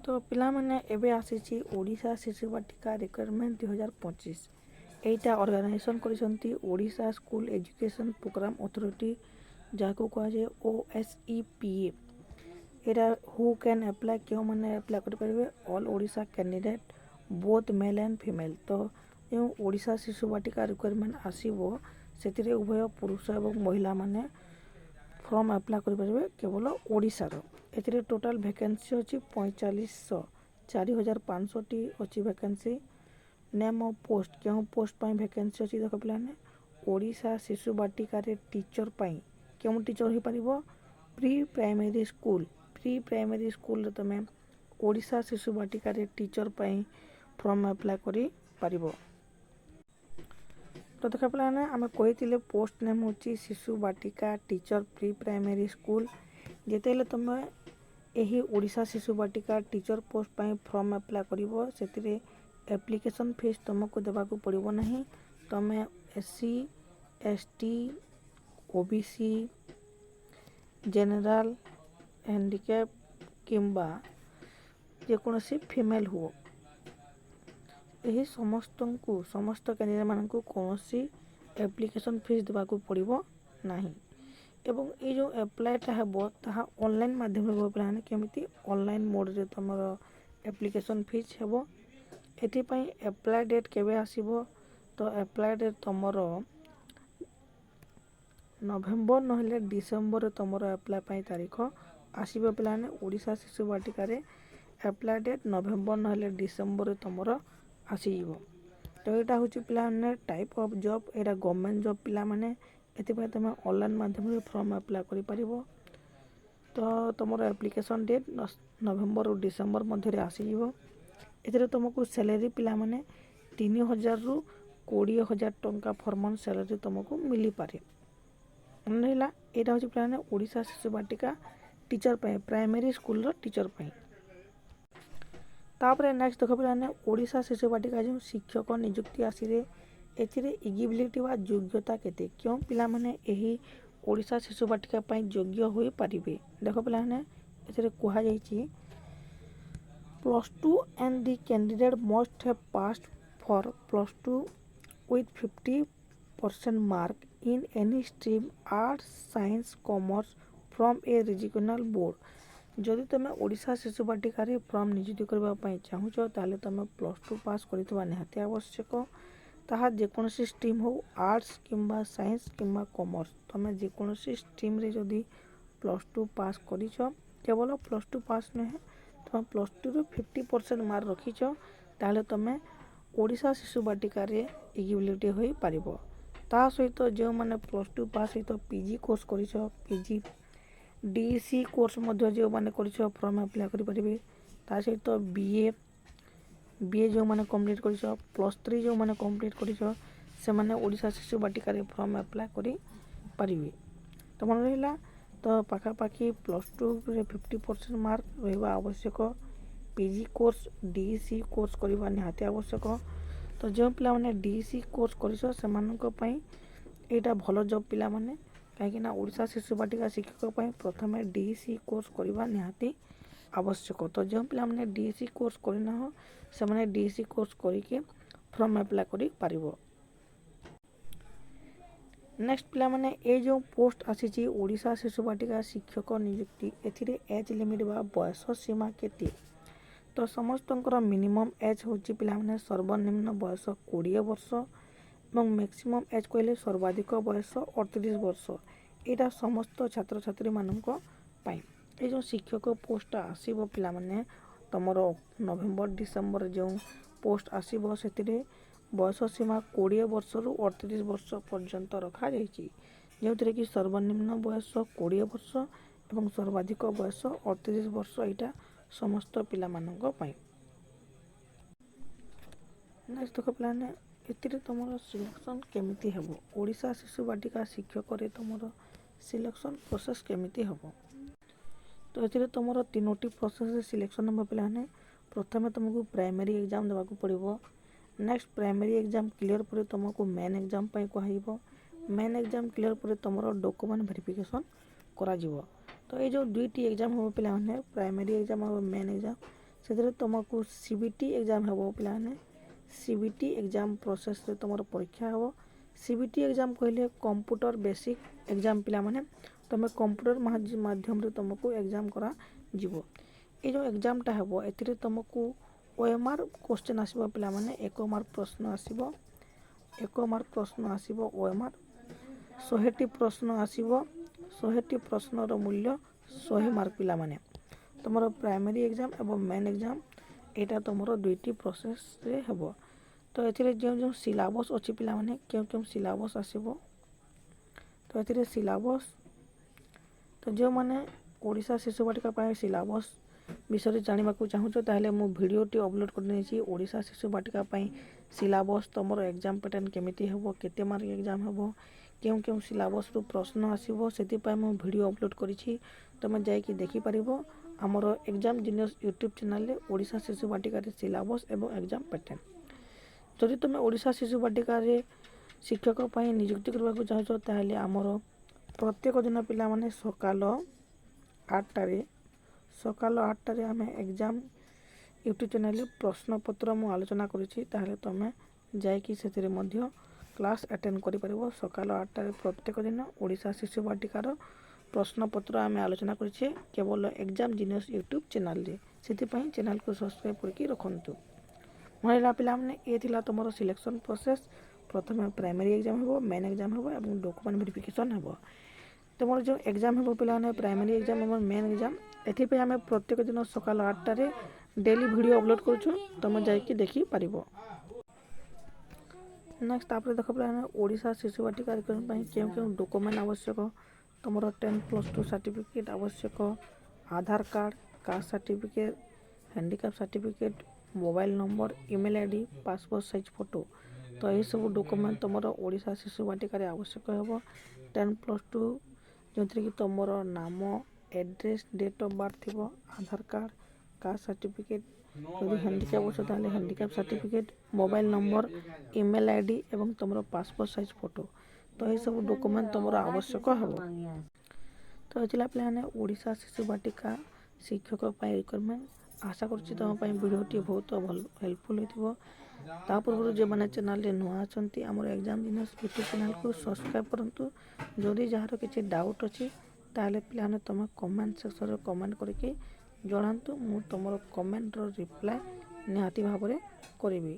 तो पिलामाने एबे आसीची ओडिशा शिशु बाटिका रिक्वायरमेंट 2025 एटा ऑर्गेनाइजेशन करिसंती Odisha school education programme authority जाको कहा जाए OSEPA Etah who can apply क्यों माने अप्लाई कर परिबे all Odisha candidate both male and female. तो जो ओडिशा शिशु बाटिका रिक्वायरमेंट आसीबो सेतिरे उभय पुरुष एवं महिला माने फॉर्म अप्लाई कर परिबे केवल ओडिशा रो। एथिरे टोटल वैकेंसी अछि 4500 4500 टी अछि वैकेंसी। नेम ऑफ पोस्ट क्यों पोस्ट पाई वैकेंसी अछि देख पिलाने ओडिशा शिशु बाटिका रे टीचर पाई क्यों टीचर हो परिबो प्री प्राइमरी स्कूल रे तमे ओडिशा शिशु बाटिका रे टीचर पाई फॉर्म अप्लाई करि परिबो। तो देख पिलाने आमे कहितिले पोस्ट नेम होची Shishu Batika teacher pre primary school जेतेले तमे एही ओडिशा शिशु बाटिका टीचर पोस्ट पाई फॉर्म अप्लाई करिवो सेतिरे एप्लिकेशन फीस तुमको देबाकू पड़िबो नहीं। तमे SC ST OBC general handicap किंबा जेकोसी फीमेल हुओ यही समस्त कैंडिडेट मानक कौनसी एप्लिकेशन फीस देबाकू पड़िबो नहीं। एवं ये जो एप्लाईटा हेबो ताहा ऑनलाइन माध्यम रे प्लान केमिति ऑनलाइन मोड रे तमर एप्लिकेशन फीस हेबो। एथि पई एप्लाई डेट केबे आसीबो तो एप्लाई डेट तमर नवेम्बर नहले डिसेम्बर तमर एप्लाई पई तारीख आसीबो। प्लान ओडिशा शिशु बाटिका रे एप्लाई डेट नवेम्बर नहले डिसेम्बर तमर आसीबो। तो एटा होची plan type of job Etah government job पिला माने एथिपाई तुम ऑनलाइन माध्यम रे फॉर्म अप्लाई करि परिबो। तो तुमर एप्लिकेशन डेट नवेम्बर और डिसेम्बर मध्य रे आसीबो। एथिरे तुमको सैलरी पिला माने 3000 रु 20000 टंका फॉर मंथ सैलरी तुमको मिली पारे। मनला एटा होची प्लान ओडिशा शिशु बाटिका टीचर पाए प्राइमरी स्कूल रो टीचर पाए। तापरे नेक्स्ट देखो प्लान ओडिशा शिशु बाटिका जो शिक्षक नियुक्ति आसीरे एथिरे एलिजिबिलिटी वा योग्यता केते क्यों पिला माने एही ओडिशा शिशु बाटिका पई योग्य होई परिबे। देखो पिला माने एथिरे कुहा जाईची +2 and the candidate must have passed for +2 with 50% mark in any stream arts science commerce from a regional board। जदि तुम ओडिशा शिशु बाटिका रे फॉर्म नियुक्ति करबा पई चाहुछ ताले तुम +2 पास करितबा निहाती आवश्यक। ताहा जेकोसी स्ट्रीम हो आर्ट्स किंबा साइंस किंबा कॉमर्स तुम जेकोसी स्ट्रीम रे जदि +2 पास करिछ केवल +2 पास नहे तुम +2 रो 50% मार्क रखिछ ताले तुम ओडिशा शिशु बाटिका रे एलिजिबिलिटी होई परिबो। ता सहित जो माने +2 पास सहित PG कोर्स करिछ PG DEC कोर्स मध्य जो माने करिछ फॉर्म अप्लाई करि परिबे। ता सहित BA जो माने कंप्लीट करिछ +3 जो माने कंप्लीट करिछ से माने ओडिशा शिशु बाटिका रे फॉर्म अप्लाई करि परिबे। तो मन रहिला तो पाखा पाखी +2 रे 50% मार्क रहबा आवश्यक। PG कोर्स DEC कोर्स करबा निहाती आवश्यक। तो जो पिला माने DEC कोर्स करिछ से मानक पई एटा भलो जॉब पिला माने काहे ना ओडिशा शिशु बाटिका शिक्षक पई प्रथमे DEC कोर्स करबा निहाती आवश्यक। तो जो पिला माने DEC कोर्स करिना हो से माने DEC कोर्स करिके फॉर्म अप्लाई करि परिबो। नेक्स्ट पिला माने ए जो पोस्ट आसीची ओडिशा शिशु बाटिका शिक्षक नियुक्ति एथिरे एज लिमिट बा बयस सीमा केते। तो समस्तंकर मिनिमम एज होची पिला माने सर्वनिम्न बयस 20 वर्ष एवं मैक्सिमम एज कहले सर्वाधिक बयस 38 वर्ष। एटा समस्त छात्र छात्री मानक पाई ए जो शिक्षक पोस्ट आसीबो पिला माने तमरो नवेम्बर डिसेम्बर जो पोस्ट आसीबो सेतिरे बयस सीमा 20 वर्ष रु 38 वर्ष पर्यंत रखा जायछि। जेउतरे कि सर्वनिम्न बयस 20 वर्ष एवं सर्वाधिक बयस 38 वर्ष एटा समस्त पिला मानक पाई। नेक्स्ट देखो प्लान एतिरे तमरो सिलेक्शन केमिति हेबो ओडिशा शिशु बाटिका शिक्षक रे तमरो सिलेक्शन प्रोसेस केमिति हेबो। तो एतिरे तमरो तीनोटी प्रोसेस रे सिलेक्शन हेबो प्लान। प्रथमे तुमको प्राइमरी एग्जाम देबाकू पड़िबो। नेक्स्ट प्राइमरी एग्जाम क्लियर पर तुमको मेन एग्जाम पाई कहइबो। मेन एग्जाम क्लियर पर तुमरो डॉक्यूमेंट वेरिफिकेशन करा जिवो। तो ये जो दुईटी एग्जाम हो पिला माने प्राइमरी एग्जाम और मेन एग्जाम ସେଥିରେ ତୁମକୁ CBT ଏକ୍ଜାମ୍ ହେବ ପିଲାମାନେ। CBT ଏକ୍ଜାମ୍ ପ୍ରୋସେସ୍ରେ ତୁମର ପରୀକ୍ଷା ହେବ। CBT ଏକ୍ଜାମ୍ କହିଲେ କମ୍ପ୍ୟୁଟର ବେସିକ୍ ଏକ୍ଜାମ୍ ପିଲାମାନେ। ତୁମେ କମ୍ପ୍ୟୁଟର ମାଧ୍ୟମରେ ତୁମକୁ ଏକ୍ଜାମ୍ କରାଯିବ। ଏ ଯେଉଁ ଏକ୍ଜାମ୍ଟା ହେବ ଏଥିରେ ତୁମକୁ OMR କ୍ୱେଶ୍ଚନ୍ ଆସିବ ପିଲାମାନେ। 1 ମାର୍କ ପ୍ରଶ୍ନ ଆସିବ। 1 ମାର୍କ ପ୍ରଶ୍ନ ଆସିବ OMR। 100ଟି ପ୍ରଶ୍ନ ଆସିବ। 100ଟି ପ୍ରଶ୍ନର ମୂଲ୍ୟ 100 ମାର୍କ ପିଲାମାନେ। ତୁମର ପ୍ରାଇମେରୀ ଏକ୍ଜାମ୍ ଏବଂ ମେନ୍ ଏକ୍ଜାମ୍ ଏଇଟା ତୁମର 2ଟି ପ୍ରୋସେସ୍ରେ ହେବ। ତ ଏଥିରେ ଯେଉଁ ସିଲାବସ୍ ଅଛି ପିଲାମାନେ, କେଉଁ ସିଲାବସ୍ ଆସିବ, ତ ଏଥିରେ ସିଲାବସ୍, ତ ଯେଉଁମାନେ ଓଡ଼ିଶା ଶିଶୁ ବାଟିକା ପାଇଁ ସିଲାବସ୍ ବିଷୟରେ ଜାଣିବାକୁ ଚାହୁଁଛ ତାହେଲେ ମୁଁ ଭିଡ଼ିଓଟି ଅପଲୋଡ଼ କରିନେଇଛି। ଓଡ଼ିଶା ଶିଶୁ ବାଟିକା ପାଇଁ ସିଲାବସ୍, ତୁମର ଏକ୍ଜାମ୍ ପ୍ୟାଟର୍ନ କେମିତି ହେବ, କେତେ ମାର୍କ ଏକ୍ଜାମ୍ ହେବ, କେଉଁ ସିଲାବସ୍ରୁ ପ୍ରଶ୍ନ ଆସିବ, ସେଥିପାଇଁ ମୁଁ ଭିଡ଼ିଓ ଅପଲୋଡ଼ କରିଛି। ତୁମେ ଯାଇକି ଦେଖିପାରିବ ଆମର ଏକ୍ଜାମ୍ ଜିନିୟସ୍ ୟୁଟ୍ୟୁବ୍ ଚ୍ୟାନେଲରେ ଓଡ଼ିଶା ଶିଶୁ ବାଟିକାରେ ସିଲାବସ୍ ଏବଂ ଏକ୍ଜାମ୍ ପ୍ୟାଟର୍ନ। ଯଦି ତୁମେ ଓଡ଼ିଶା ଶିଶୁ ବାଟିକାରେ ଶିକ୍ଷକ ପାଇଁ ନିଯୁକ୍ତି କରିବାକୁ ଚାହୁଁଛ ତାହେଲେ ଆମର ପ୍ରତ୍ୟେକ ଦିନ ପିଲାମାନେ ସକାଳ 8ଟାରେ ଆମେ ଏକ୍ଜାମ୍ ୟୁଟ୍ୟୁବ୍ ଚ୍ୟାନେଲରେ ପ୍ରଶ୍ନପତ୍ର ମୁଁ ଆଲୋଚନା କରିଛି। ତାହେଲେ ତୁମେ ଯାଇକି ସେଥିରେ ମଧ୍ୟ କ୍ଲାସ୍ ଆଟେଣ୍ଡ କରିପାରିବ। ସକାଳ 8ଟାରେ ପ୍ରତ୍ୟେକ ଦିନ ଓଡ଼ିଶା ଶିଶୁ ବାଟିକାର ପ୍ରଶ୍ନପତ୍ର ଆମେ ଆଲୋଚନା କରିଛେ କେବଳ ଏକ୍ଜାମ୍ ଜିନିୟସ୍ ୟୁଟ୍ୟୁବ୍ ଚ୍ୟାନେଲରେ। ସେଥିପାଇଁ ଚ୍ୟାନେଲକୁ ସବସ୍କ୍ରାଇବ୍ କରିକି ରଖନ୍ତୁ। ମହିଳା ପିଲାମାନେ, ଏ ଥିଲା ତୁମର ସିଲେକ୍ସନ୍ ପ୍ରୋସେସ୍। ପ୍ରଥମେ ପ୍ରାଇମେରୀ ଏକ୍ଜାମ୍ ହେବ, ମେନ୍ ଏକ୍ଜାମ୍ ହେବ ଏବଂ ଡକୁମେଣ୍ଟ ଭେରିଫିକେସନ୍ ହେବ। ତୁମର ଯେଉଁ ଏକ୍ଜାମ୍ ହେବ ପିଲାମାନେ ପ୍ରାଇମେରୀ ଏକ୍ଜାମ୍ ଏବଂ ମେନ୍ ଏକ୍ଜାମ୍, ଏଥିପାଇଁ ଆମେ ପ୍ରତ୍ୟେକ ଦିନ ସକାଳ 8ଟାରେ ଡେଲି ଭିଡ଼ିଓ ଅପଲୋଡ଼ କରୁଛୁ। ତୁମେ ଯାଇକି ଦେଖିପାରିବ। ନେକ୍ସଟ ତାପରେ ଦେଖ ପିଲାମାନେ ଓଡ଼ିଶା ଶିଶୁ ବାଟିକା କାର୍ଯ୍ୟକ୍ରମ ପାଇଁ କେଉଁ ଡକୁମେଣ୍ଟ ଆବଶ୍ୟକ। ତୁମର 10+2 ସାର୍ଟିଫିକେଟ୍ ଆବଶ୍ୟକ, Aadhaar card, caste certificate, handicap certificate, mobile number, email ID, passport size photo. ତ ଏହିସବୁ ଡକୁମେଣ୍ଟ ତୁମର ଓଡ଼ିଶା ଶିଶୁ ବାଟିକାରେ ଆବଶ୍ୟକ ହେବ। 10+2 ଯେଉଁଥିରେ କି ତୁମର ନାମ, ଆଡ୍ରେସ୍, ଡେଟ୍ ଅଫ୍ ବାର୍ଥ ଥିବ, ଆଧାର କାର୍ଡ଼, କାଷ୍ଟ ସାର୍ଟିଫିକେଟ୍, ଯଦି ହ୍ୟାଣ୍ଡିକ୍ୟାପ୍ ଅଛ ତାହେଲେ handicap certificate, mobile number, email ID ଏବଂ ତୁମର ପାସପୋର୍ଟ ସାଇଜ୍ ଫଟୋ। ତ ଏହିସବୁ ଡକୁମେଣ୍ଟ ତୁମର ଆବଶ୍ୟକ ହେବ। ତ ଏଥିଲା ପିଲାମାନେ ଓଡ଼ିଶା ଶିଶୁ ବାଟିକା ଶିକ୍ଷକ ପାଇଁ ରିକ୍ୱାରମେଣ୍ଟ। ଆଶା କରୁଛି ତୁମ ପାଇଁ ଭିଡ଼ିଓଟି ବହୁତ ହେଲ୍ପଫୁଲ୍ ହୋଇଥିବ। ତା ପୂର୍ବରୁ ଯେଉଁମାନେ ଚ୍ୟାନେଲରେ ନୂଆ ଅଛନ୍ତି ଆମର ଏକ୍ଜାମ୍ ଜିନିୟସ୍ ୟୁଟ୍ୟୁବ୍ ଚ୍ୟାନେଲକୁ ସବସ୍କ୍ରାଇବ୍ କରନ୍ତୁ। ଯଦି ଯାହାର କିଛି ଡାଉଟ୍ ଅଛି ତାହେଲେ ପିଲାମାନେ ତୁମେ କମେଣ୍ଟ ସେକ୍ସନରେ କମେଣ୍ଟ କରିକି ଜଣାନ୍ତୁ। ମୁଁ ତୁମର କମେଣ୍ଟର ରିପ୍ଲାଏ ନିହାତି ଭାବରେ କରିବି।